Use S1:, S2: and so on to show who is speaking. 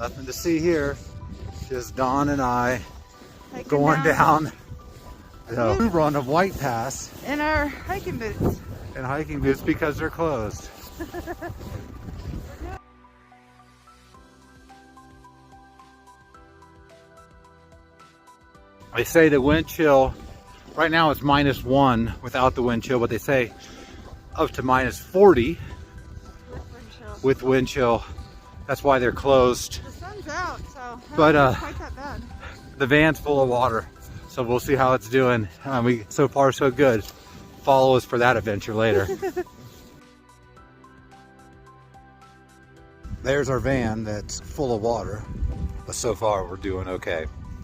S1: Nothing to see here. Just Dawn and I
S2: Hiking
S1: going down the run of White Pass
S2: in our hiking boots.
S1: in hiking boots because they're closed. They say the wind chill, right now it's -1 without the wind chill, but they say up to -40 with wind chill. That's why they're closed.
S2: The sun's out, so
S1: But
S2: not quite that bad.
S1: the van's full of water, so we'll see how it's doing. So far so good. Follow us for that adventure later. There's our van that's full of water, but so far we're doing okay.